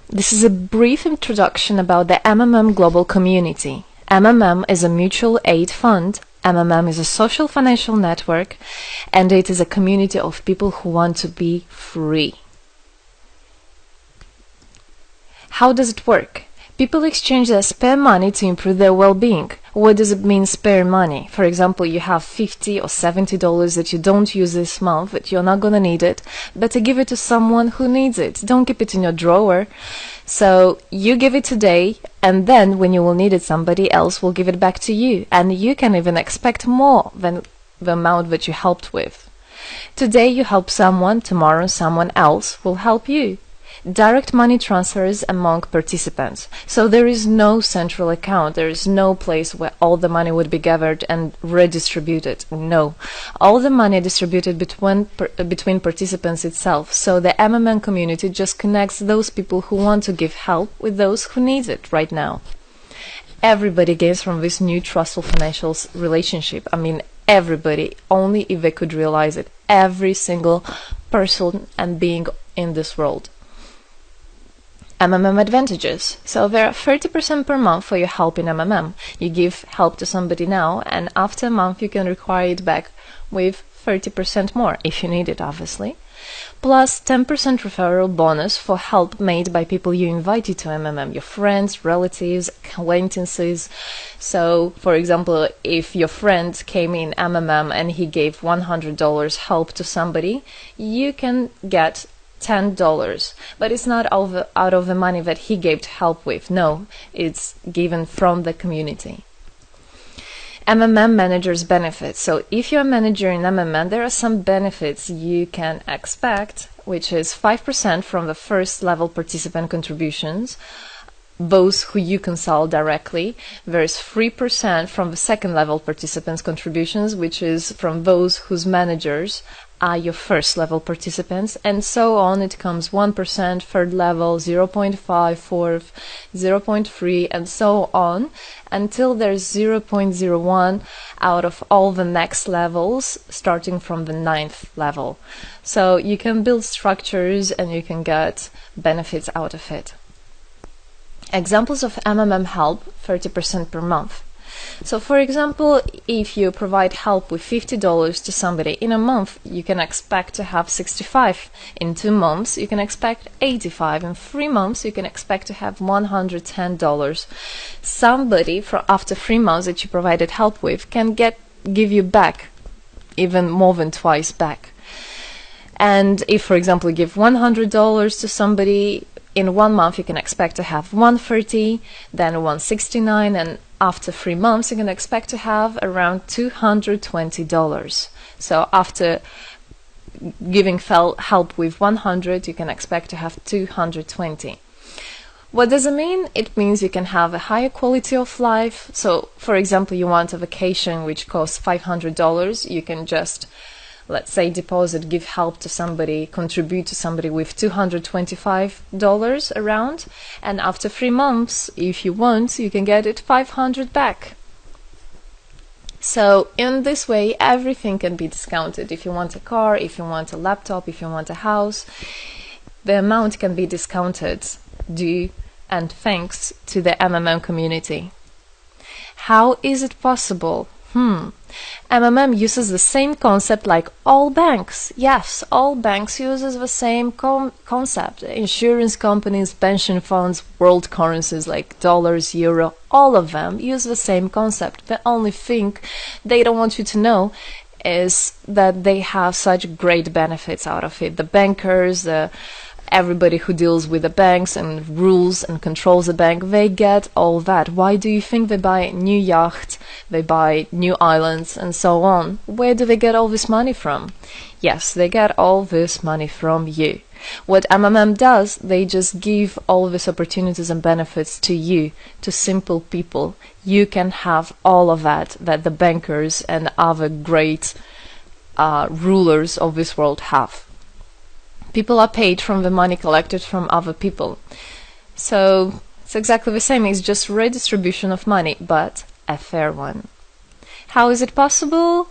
This is a brief introduction about the MMM global community. MMM is a mutual aid fund. MMM is a social financial network, and it is a community of people who want to be free. How does it work? People exchange their spare money to improve their well-being. What does it mean, spare money? For example, you have $50 or $70 that you don't use this month, but you're not gonna need it. Better give it to someone who needs it. Don't keep it in your drawer. So you give it today, and then when you will need it, somebody else will give it back to you. And you can even expect more than the amount that you helped with. Today you help someone, tomorrow someone else will help you. Direct money transfers among participants. So there is no central account. There is no place where all the money would be gathered and redistributed. No. All the money distributed between participants itself. So the MMM community just connects those people who want to give help with those who need it right now. Everybody gains from this new trustful financial relationship. I mean, everybody, only if they could realize it. Every single person and being in this world. MMM advantages. So there are 30% per month for your help in MMM. You give help to somebody now, and after a month you can require it back with 30% more, if you need it, obviously. Plus 10% referral bonus for help made by people you invited to MMM, your friends, relatives, acquaintances. So, for example, if your friend came in MMM and he gave $100 help to somebody, you can get $10, but it's not out of the money that he gave to help with. No, it's given from the community. MMM managers benefits. So if you're a manager in MMM, there are some benefits you can expect, which is 5% from the first level participant contributions, those who you consult directly. There's 3% from the second level participants contributions, which is from those whose managers are your first level participants, and so on. It comes 1%, third level, 0.5, fourth, 0.3, and so on, until there's 0.01 out of all the next levels, starting from the 9th level. So you can build structures and you can get benefits out of it. Examples of MMM help, 30% per month. So for example, if you provide help with $50 to somebody in a month, you can expect to have 65. In 2 months, you can expect 85. In 3 months, you can expect to have $110. Somebody after 3 months that you provided help with can give you back even more than twice back. And if, for example, you give $100 to somebody, in 1 month you can expect to have 130, then 169, and after 3 months you can expect to have around $220. So after giving help with 100, you can expect to have 220. What does it mean? It means you can have a higher quality of life. So for example, you want a vacation which costs $500, you can just, let's say, give help to somebody, contribute to somebody with $225 around, and after 3 months, if you want, you can get it 500 back. So in this way, everything can be discounted. If you want a car, if you want a laptop, if you want a house, the amount can be discounted due and thanks to the MMM community. How is it possible? MMM uses the same concept like all banks. Yes, all banks uses the same concept. Insurance companies, pension funds, world currencies like dollars, euro, all of them use the same concept. The only thing they don't want you to know is that they have such great benefits out of it. The bankers, everybody who deals with the banks and rules and controls the bank, they get all that. Why do you think they buy new yachts, they buy new islands, and so on? Where do they get all this money from? Yes, they get all this money from you. What MMM does, they just give all these opportunities and benefits to you, to simple people. You can have all of that the bankers and other great rulers of this world have. People are paid from the money collected from other people. So it's exactly the same. It's just redistribution of money, but a fair one. How is it possible?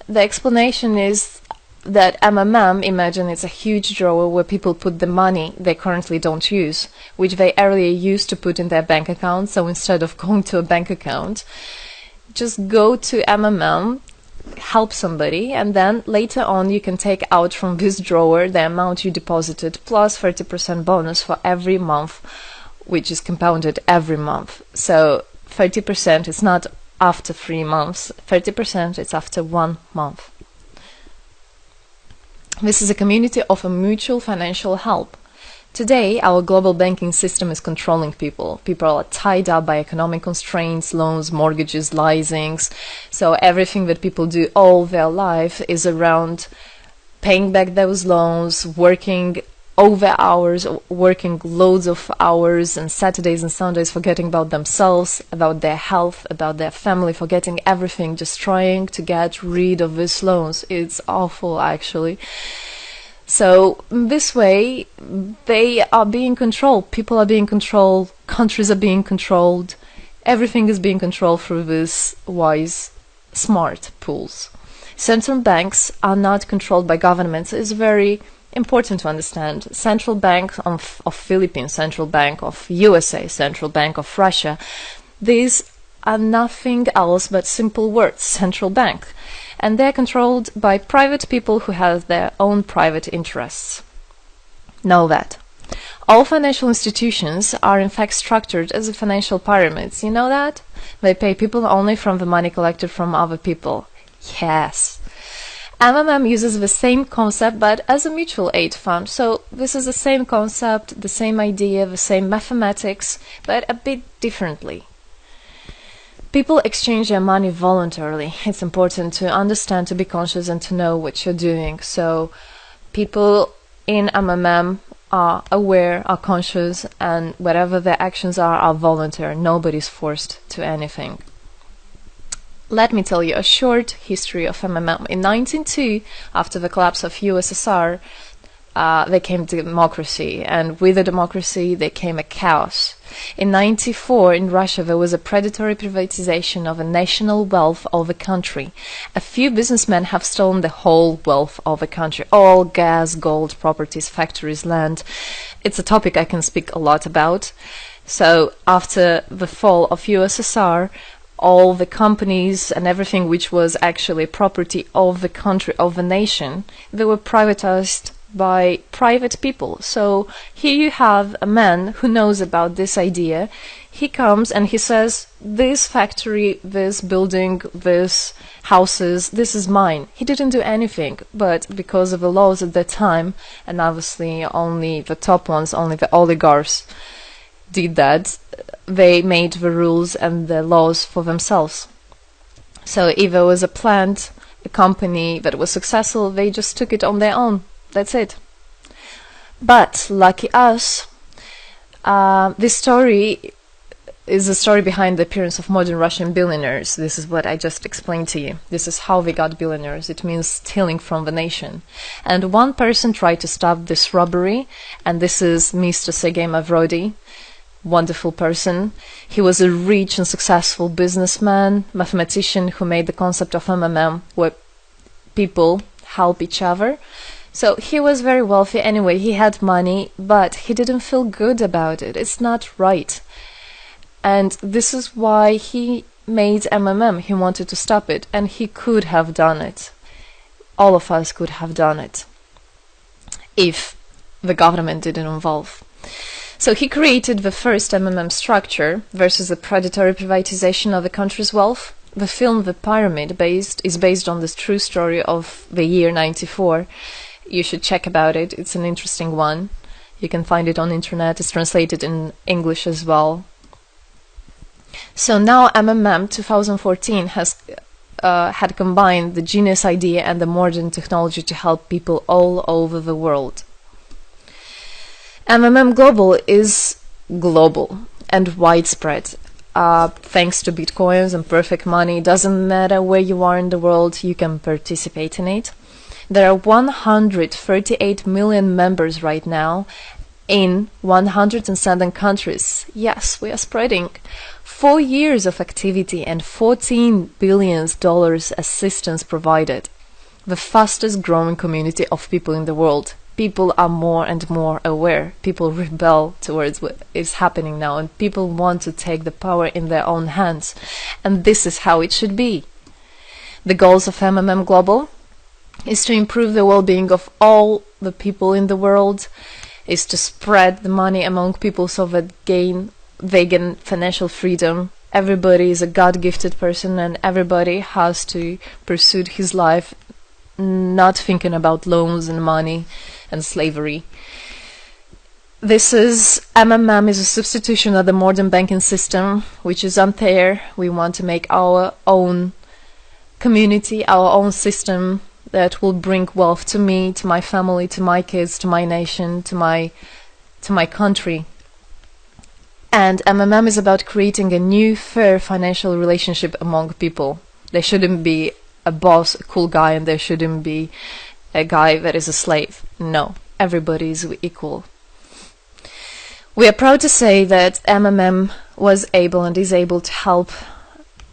The explanation is that MMM, imagine it's a huge drawer where people put the money they currently don't use, which they earlier used to put in their bank account. So instead of going to a bank account, just go to MMM, help somebody, and then later on you can take out from this drawer the amount you deposited plus 30% bonus for every month, which is compounded every month. So 30% is not after 3 months, 30% is after 1 month. This is a community of a mutual financial help. Today, our global banking system is controlling people. People are tied up by economic constraints, loans, mortgages, leasings. So everything that people do all their life is around paying back those loans, working over hours, working loads of hours and Saturdays and Sundays, forgetting about themselves, about their health, about their family, forgetting everything, just trying to get rid of these loans. It's awful, actually. So this way, they are being controlled. People are being controlled. Countries are being controlled. Everything is being controlled through these wise, smart pools. Central banks are not controlled by governments. It's very important to understand. Central Bank of Philippines, Central Bank of USA, Central Bank of Russia, these are nothing else but simple words, central bank. And they're controlled by private people who have their own private interests. Know that. All financial institutions are in fact structured as financial pyramids. You know that? They pay people only from the money collected from other people. Yes. MMM uses the same concept but as a mutual aid fund. So this is the same concept, the same idea, the same mathematics, but a bit differently. People exchange their money voluntarily. It's important to understand, to be conscious and to know what you're doing. So people in MMM are aware, are conscious, and whatever their actions are voluntary. Nobody's forced to anything. Let me tell you a short history of MMM. In 1902, after the collapse of USSR, there came democracy, and with the democracy there came a chaos. In 1994, in Russia, there was a predatory privatization of a national wealth of the country. A few businessmen have stolen the whole wealth of the country, all gas, gold, properties, factories, land. It's a topic I can speak a lot about. So after the fall of USSR, all the companies and everything which was actually property of the country, of the nation, they were privatized by private people. So here you have a man who knows about this idea. He comes and he says, this factory, this building, this houses, this is mine. He didn't do anything, but because of the laws at that time, and obviously only the top ones, only the oligarchs did that, they made the rules and the laws for themselves. So if there was a plant, a company that was successful, they just took it on their own. That's it. But lucky us, this story is the story behind the appearance of modern Russian billionaires. This is what I just explained to you. This is how they got billionaires. It means stealing from the nation. And one person tried to stop this robbery, and this is Mr. Sergei Mavrodi. Wonderful person. He was a rich and successful businessman, mathematician who made the concept of MMM, where people help each other. So he was very wealthy anyway, he had money, but he didn't feel good about it. It's not right. And this is why he made MMM. He wanted to stop it, and he could have done it. All of us could have done it if the government didn't involve. So he created the first MMM structure versus the predatory privatization of the country's wealth. The film The Pyramid is based on this true story of the year 94. You should check about it. It's an interesting one. You can find it on internet. It's translated in English as well. So now MMM 2014 has had combined the genius idea and the modern technology to help people all over the world. MMM Global is global and widespread. Thanks to Bitcoins and perfect money, doesn't matter where you are in the world, you can participate in it. There are 138 million members right now in 107 countries. Yes, we are spreading. 4 years of activity and $14 billion assistance provided. the fastest growing community of people in the world. People are more and more aware. People rebel towards what is happening now, and people want to take the power in their own hands. And this is how it should be. The goals of MMM Global is to improve the well-being of all the people in the world, is to spread the money among people so that they gain financial freedom. Everybody is a God-gifted person, and everybody has to pursue his life not thinking about loans and money and slavery. This is MMM is a substitution of the modern banking system, which is unfair. We want to make our own community, our own system that will bring wealth to me, to my family, to my kids, to my nation, to my country. And MMM is about creating a new, fair financial relationship among people. There shouldn't be a boss, a cool guy, and there shouldn't be a guy that is a slave. No, everybody is equal. We are proud to say that MMM was able and is able to help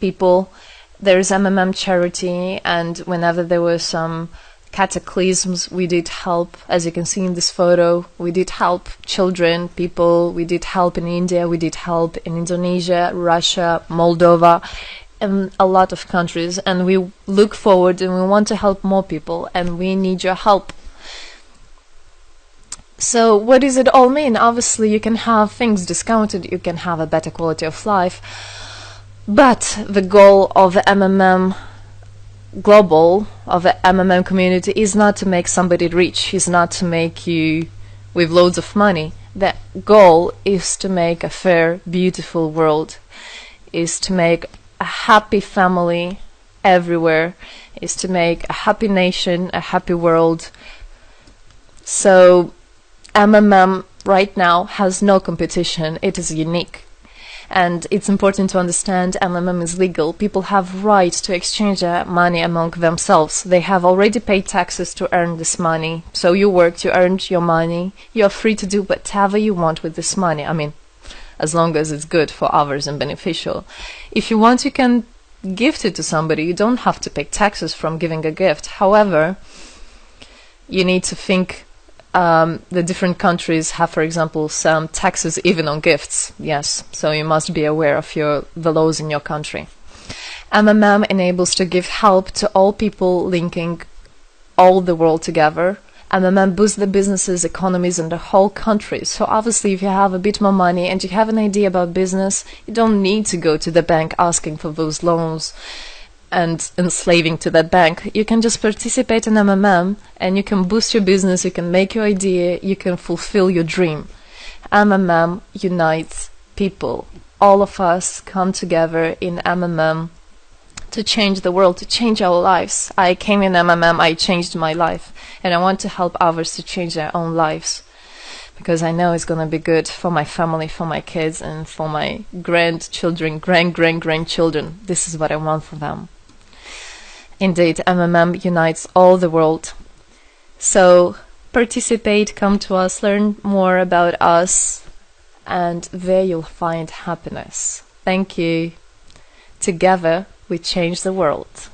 people. There is MMM charity, and whenever there were some cataclysms, we did help. As you can see in this photo, we did help children, people, we did help in India, we did help in Indonesia, Russia, Moldova, and a lot of countries, and we look forward and we want to help more people, and we need your help. So what does it all mean? Obviously you can have things discounted, you can have a better quality of life, but the goal of the MMM Global, of the MMM community, is not to make somebody rich, is not to make you with loads of money. The goal is to make a fair, beautiful world, is to make a happy family everywhere, is to make a happy nation, a happy world. So MMM right now has no competition, it is unique. And it's important to understand MMM is legal. People have right to exchange their money among themselves. They have already paid taxes to earn this money. So you worked, you earned your money. You're free to do whatever you want with this money. I mean, as long as it's good for others and beneficial. If you want, you can gift it to somebody. You don't have to pay taxes from giving a gift. However, you need to think the different countries have, for example, some taxes even on gifts. Yes, so you must be aware of the laws in your country. MMM enables to give help to all people, linking all the world together. MMM boosts the businesses, economies, and the whole country. So obviously, if you have a bit more money and you have an idea about business, you don't need to go to the bank asking for those loans and enslaving to that bank. You can just participate in MMM and you can boost your business, you can make your idea, you can fulfill your dream. MMM unites people. All of us come together in MMM to change the world, to change our lives. I came in MMM, I changed my life, and I want to help others to change their own lives, because I know it's going to be good for my family, for my kids, and for my grandchildren, grandchildren. This is what I want for them. Indeed, MMM unites all the world. So participate, come to us, learn more about us, and there you'll find happiness. Thank you. Together we change the world.